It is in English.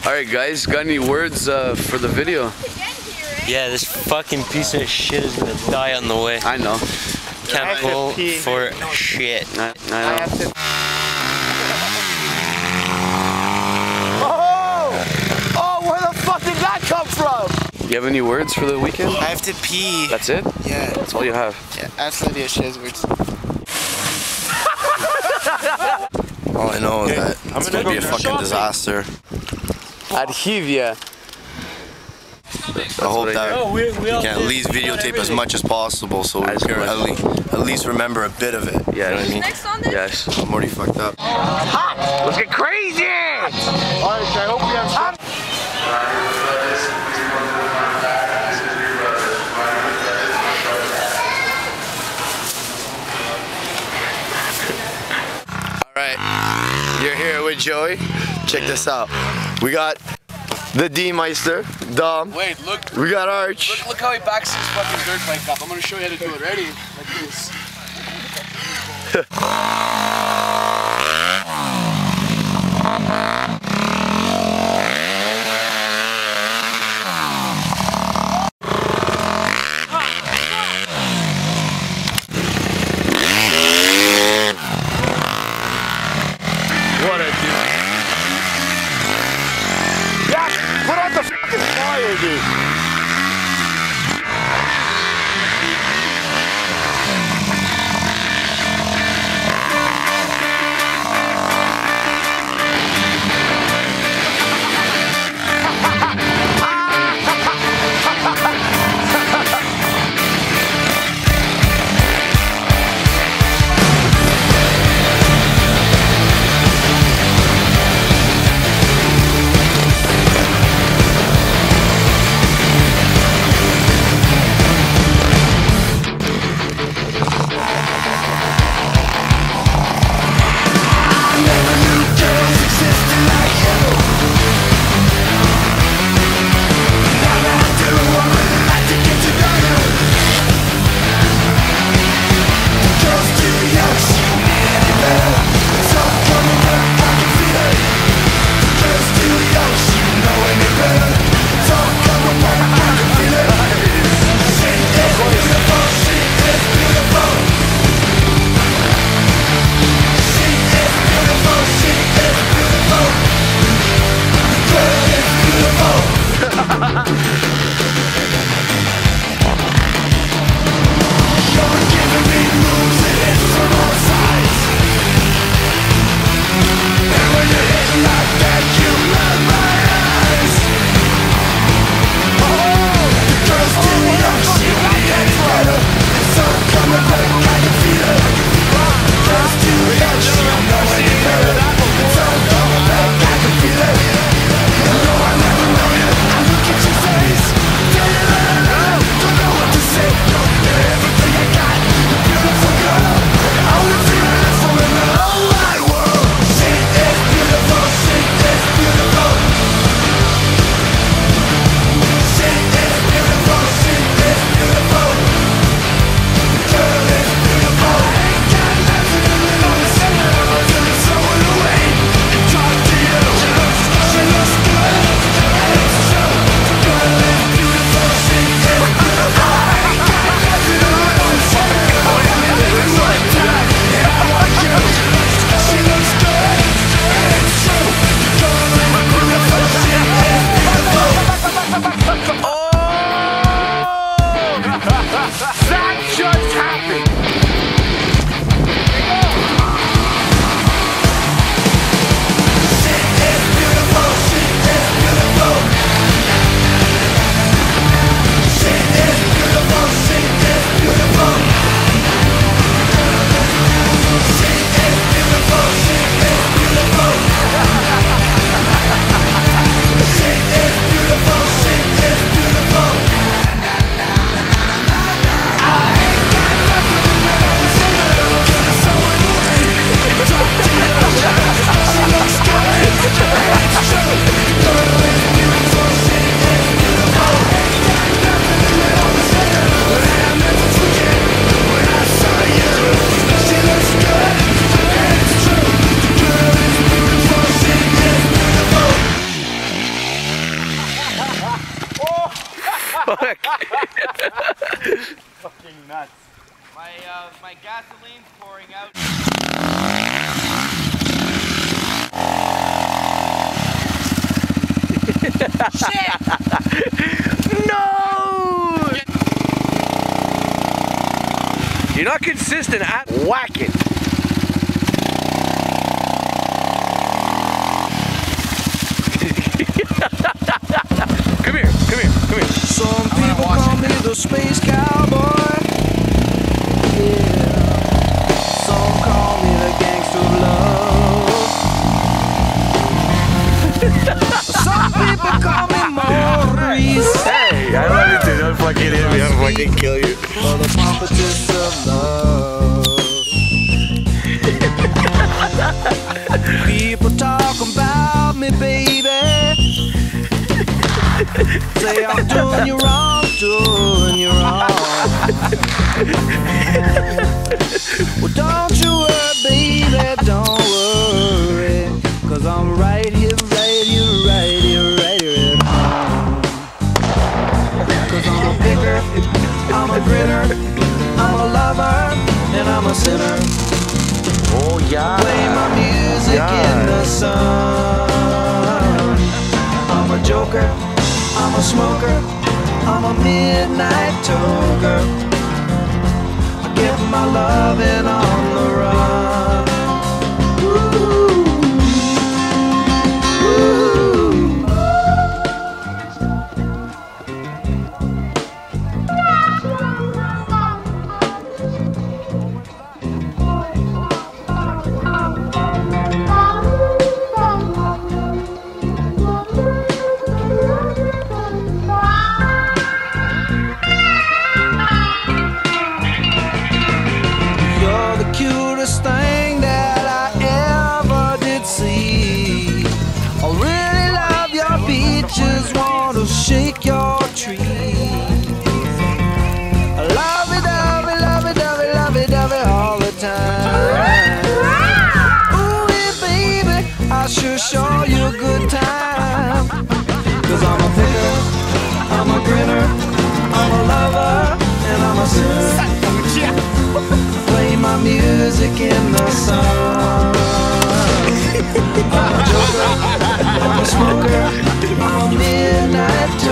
Alright guys, got any words for the video? Yeah, this fucking piece of shit is gonna die on the way. I know. Can't pull for shit. I know. Oh, where the fuck did that come from? You have any words for the weekend? I have to pee. That's it? Yeah. That's all you have? Yeah, absolutely a shit words. All I know is that it's gonna be a fucking disaster. Adhivia. I hope that we can at least videotape as much as possible so we can at least remember a bit of it. Yes. You know what I mean? Next on this? Yes. I'm already fucked up. Let's get crazy! Alright, I hope we have Alright, you're here with Joey. Check this out. We got the D-Meister, Dom. Wait, look. We got Arch. Look how he backs his fucking dirt bike up. I'm gonna show you how to do it. Ready? Like this. What a dude. Yeah, put out the fucking fire, dude. nuts. My gasoline's pouring out. Shit! No! You're not consistent at whacking. Come here. Some people call me the space cowboy. Yeah. Some call me the gangster of love. Some people call me Maurice. Hey, I love you too. Don't fucking hit me. I'll fucking kill you. For the pompatus of love. People talk about me, baby. Say I'm doing you wrong, doing you wrong. Well, don't you worry, baby, don't worry. Cause I'm right here at home. Cause I'm a picker, I'm a grinner, I'm a lover, and I'm a sinner. Oh yeah. Play my music in the sun. I'm a joker, I'm a smoker, I'm a midnight toker. I get my loving on the run. Ooh. Thing that I ever did see. I really love your beaches, want to shake your tree. Love it all the time. Ooh, yeah, baby, I sure show you a good time. Cause I'm a picker, I'm a grinner, I'm a lover, and I'm a sinner. Play my music in the sun. I'm a joker, I'm a smoker, I'm a midnight toker.